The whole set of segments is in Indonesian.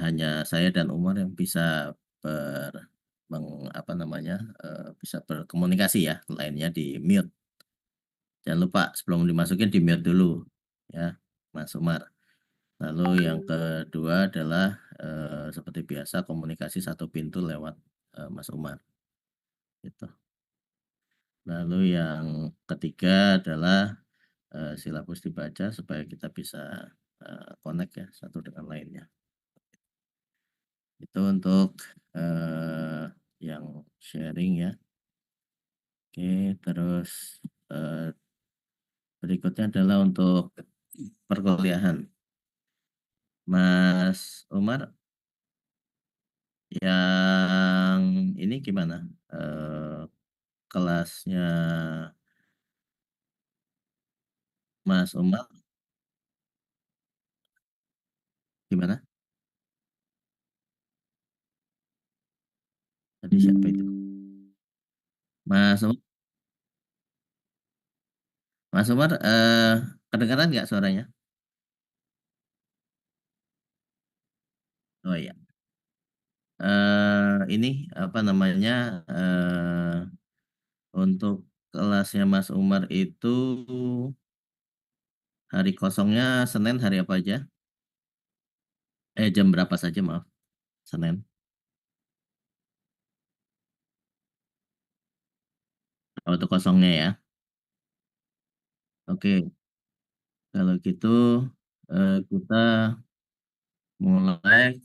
hanya saya dan Umar yang bisa bisa berkomunikasi ya, lainnya di mute. Jangan lupa sebelum dimasukin di mute dulu ya, Mas Umar. Lalu yang kedua adalah seperti biasa komunikasi satu pintu lewat Mas Umar. Gitu. Lalu yang ketiga adalah silabus dibaca supaya kita bisa connect ya satu dengan lainnya. Itu untuk yang sharing ya. Oke, terus berikutnya adalah untuk perkuliahan. Mas Umar, yang ini gimana? Kelasnya Mas Umar gimana? Tadi siapa itu? Mas Umar, Mas Umar, kedengaran nggak suaranya? Oh iya. Ini apa namanya? Untuk kelasnya Mas Umar itu hari kosongnya Senin hari apa aja? Jam berapa saja maaf, Senin. Oh, itu kosongnya ya. Oke, kalau gitu kita mulai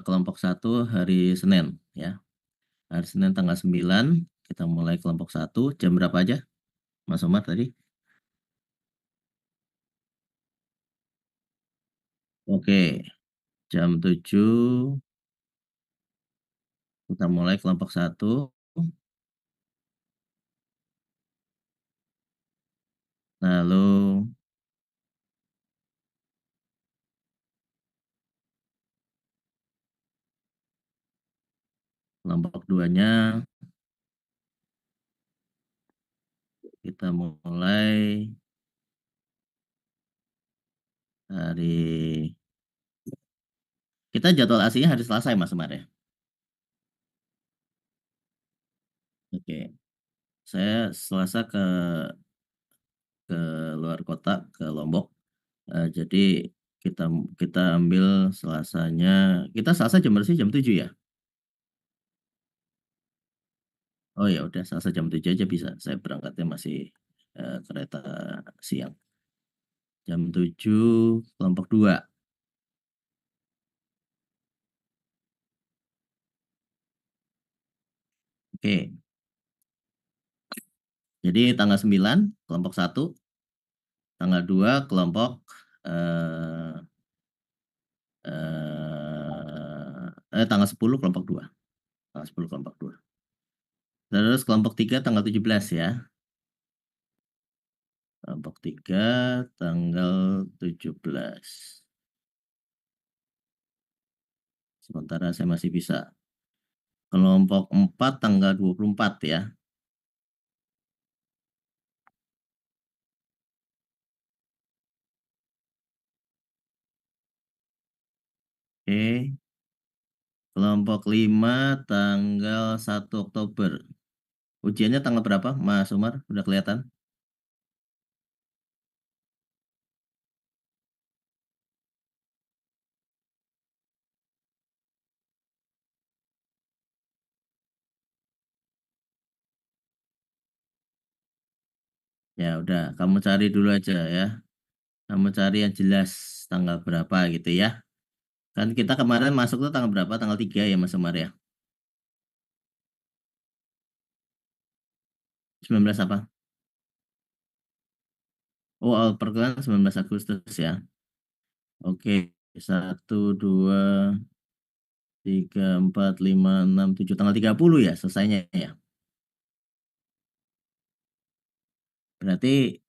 kelompok satu hari Senin ya. Hari Senin tanggal 9 kita mulai kelompok satu jam berapa aja Mas Umar tadi? Oke, jam 7 kita mulai kelompok satu. Lalu kelompok duanya kita mulai hari kita jadwal aslinya hari Selasa ya Mas Umar ya. Oke, saya Selasa ke luar kota ke Lombok. Jadi kita kita ambil Selasanya. Kita Selasa jam berapa sih? Jam 7 ya? Oh ya udah Selasa jam 7 aja bisa. Saya berangkatnya masih kereta siang. Jam 7 kelompok 2. Oke. Jadi tanggal 9 kelompok 1, tanggal 2 kelompok eh, tanggal 10 kelompok 2. Tanggal 10 kelompok 2. Terus kelompok 3 tanggal 17 ya. Kelompok 3 tanggal 17. Sementara saya masih bisa. Kelompok 4 tanggal 24 ya. Oke. Kelompok 5 tanggal 1 Oktober. Ujiannya tanggal berapa, Mas Umar? Udah kelihatan? Ya udah, kamu cari dulu aja ya. Kamu cari yang jelas tanggal berapa gitu ya. Kan kita kemarin masuk tuh tanggal berapa? Tanggal 3 ya Mas Umar ya. 19 apa? Oh, awal perkuliahan 19 Agustus ya. Oke, 1, 2, 3, 4, 5, 6, 7. Tanggal 30 ya selesainya ya. Berarti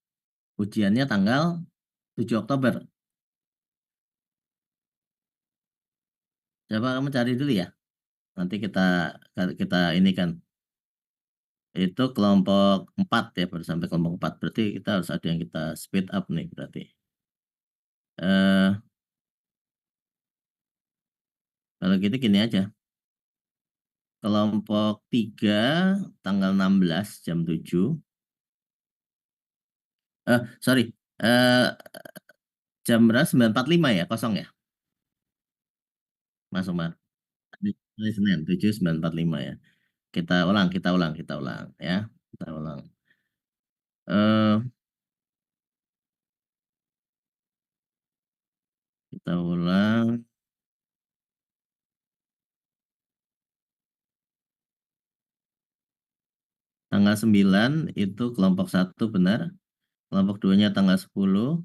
ujiannya tanggal 7 Oktober. Coba kamu cari dulu ya. Nanti kita ini kan. Itu kelompok 4 ya, baru sampai kelompok 4. Berarti kita harus ada yang kita speed up nih berarti. Eh Kalau gitu gini aja. Kelompok 3 tanggal 16 jam 7. Sorry. Eh, jam berapa? 9.45 ya, kosong ya, Mas Umar. Hari Senin, 7.945 ya. Kita ulang ya. Kita ulang. Eh, kita ulang. Tanggal 9 itu kelompok 1 benar. Kelompok 2-nya tanggal 10.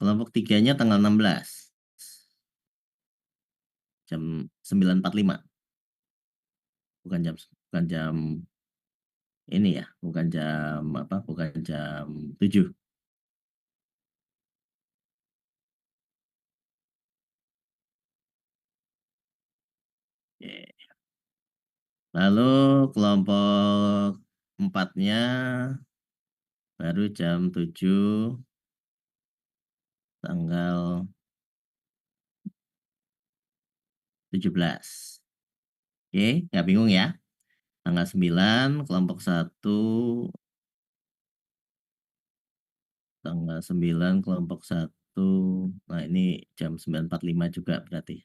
Kelompok 3-nya tanggal 16. Jam 9.45. Bukan jam ini ya. Bukan jam apa? Bukan jam 7. Oke. Lalu kelompok 4-nya baru jam 7 tanggal 17. Oke, nggak bingung ya? Tanggal 9, kelompok 1, tanggal 9, kelompok 1. Nah, ini jam 9.45 juga berarti.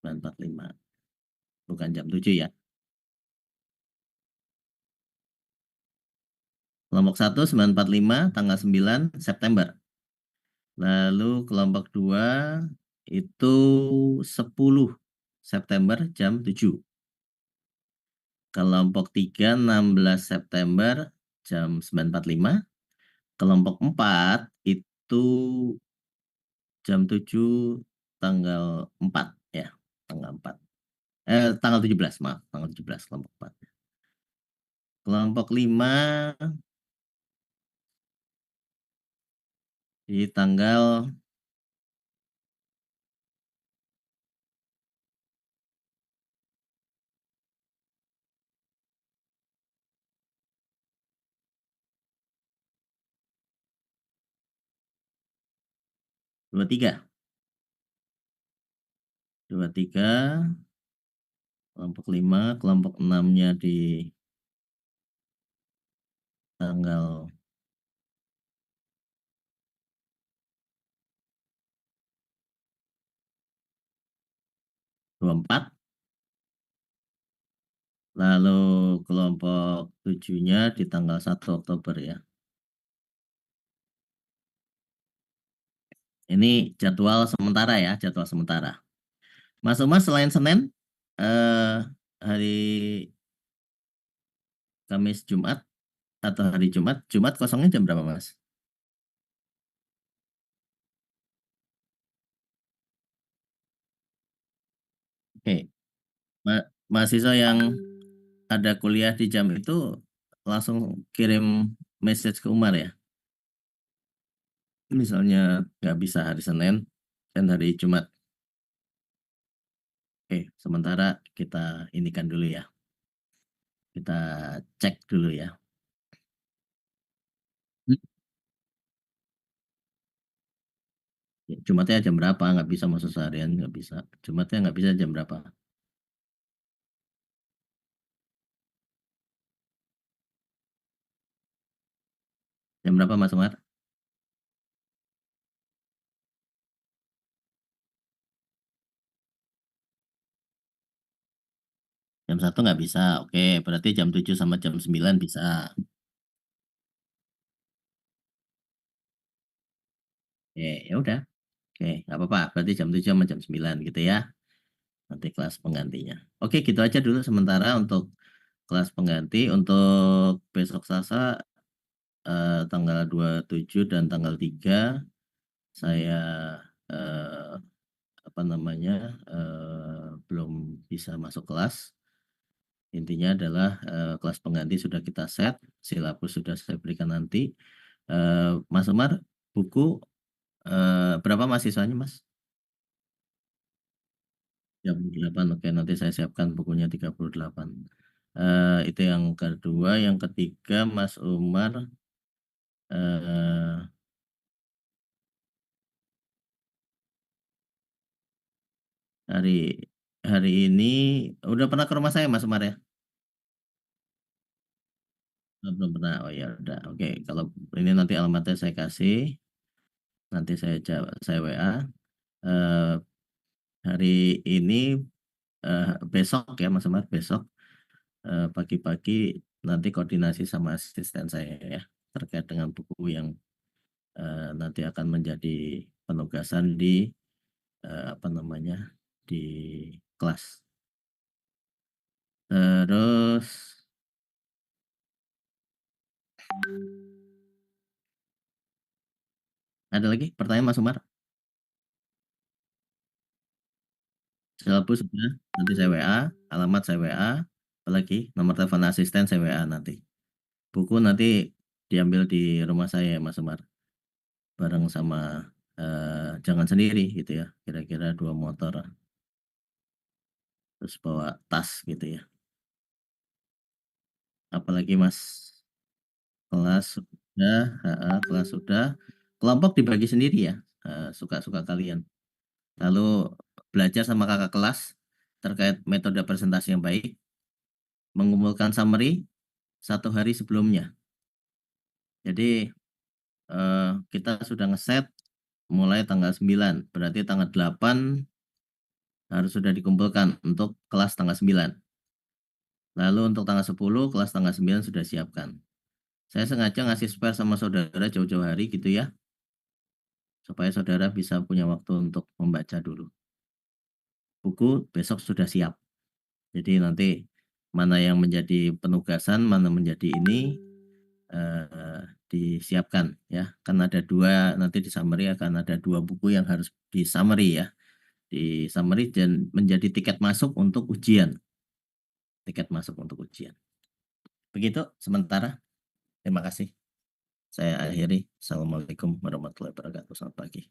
9.45. Bukan jam 7 ya. Kelompok 1, 9.45, tanggal 9 September. Lalu kelompok 2 itu 10 September jam 7. Kelompok 3, 16 September jam 9.45. Kelompok 4 itu jam 7 tanggal 4 ya, tanggal 4. Tanggal 17, maaf, tanggal 17 kelompok 4. Kelompok 5 di tanggal 23. 23 kelompok 5, kelompok 6-nya di tanggal 24. Lalu kelompok 7-nya di tanggal 1 Oktober ya. Ini jadwal sementara ya, jadwal sementara. Mas Umar selain Senin, eh, hari Kamis, Jumat, atau hari Jumat, Jumat kosongnya jam berapa, Mas? Oke, mahasiswa yang ada kuliah di jam itu langsung kirim message ke Umar ya. Misalnya nggak bisa hari Senin dan hari Jumat. Oke, sementara kita inikan dulu ya. Kita cek dulu ya. Hmm. Jumatnya jam berapa? Nggak bisa masuk seharian, nggak bisa. Jumatnya nggak bisa jam berapa? Jam berapa, Mas Umar? Jam 1 nggak bisa. Oke, berarti jam 7 sama jam 9 bisa. Oke, ya udah. Oke, nggak apa-apa. Berarti jam 7 sama jam 9 gitu ya. Nanti kelas penggantinya. Oke, gitu aja dulu sementara untuk kelas pengganti. Untuk besok Selasa tanggal 27 dan tanggal 3 saya eh, apa namanya belum bisa masuk kelas. Intinya adalah kelas pengganti sudah kita set, silabus sudah saya berikan nanti. Mas Umar, buku berapa mahasiswanya, Mas? 38. Oke, nanti saya siapkan bukunya 38. Itu yang kedua. Yang ketiga, Mas Umar, eh, Hari hari ini udah pernah ke rumah saya Mas Umar ya? Oh, belum pernah. Oh ya udah. Oke, kalau ini nanti alamatnya saya kasih, nanti saya WA. Eh, hari ini besok ya Mas Umar, besok pagi-pagi nanti koordinasi sama asisten saya ya terkait dengan buku yang nanti akan menjadi penugasan di apa namanya di kelas. Terus ada lagi pertanyaan Mas Umar? Silabus sudah, nanti saya WA, alamat saya WA, apalagi nomor telepon asisten saya WA nanti. Buku nanti diambil di rumah saya Mas Umar, bareng sama jangan sendiri gitu ya, kira-kira 2 motor, terus bawa tas gitu ya. Apalagi Mas, kelas sudah, kelas sudah, kelompok dibagi sendiri ya, suka-suka kalian. Lalu belajar sama kakak kelas terkait metode presentasi yang baik, mengumpulkan summary 1 hari sebelumnya. Jadi kita sudah ngeset mulai tanggal 9, berarti tanggal 8 harus sudah dikumpulkan untuk kelas tanggal 9. Lalu untuk tanggal 10, kelas tanggal 9 sudah siapkan. Saya sengaja ngasih spare sama saudara jauh-jauh hari gitu ya, supaya saudara bisa punya waktu untuk membaca dulu. Buku besok sudah siap. Jadi nanti mana yang menjadi penugasan, mana menjadi ini disiapkan ya. Kan ada dua, nanti di summary akan ada 2 buku yang harus di summary ya. Di summary dan menjadi tiket masuk untuk ujian. Tiket masuk untuk ujian. Begitu sementara. Terima kasih. Saya akhiri. Assalamualaikum warahmatullahi wabarakatuh. Selamat pagi.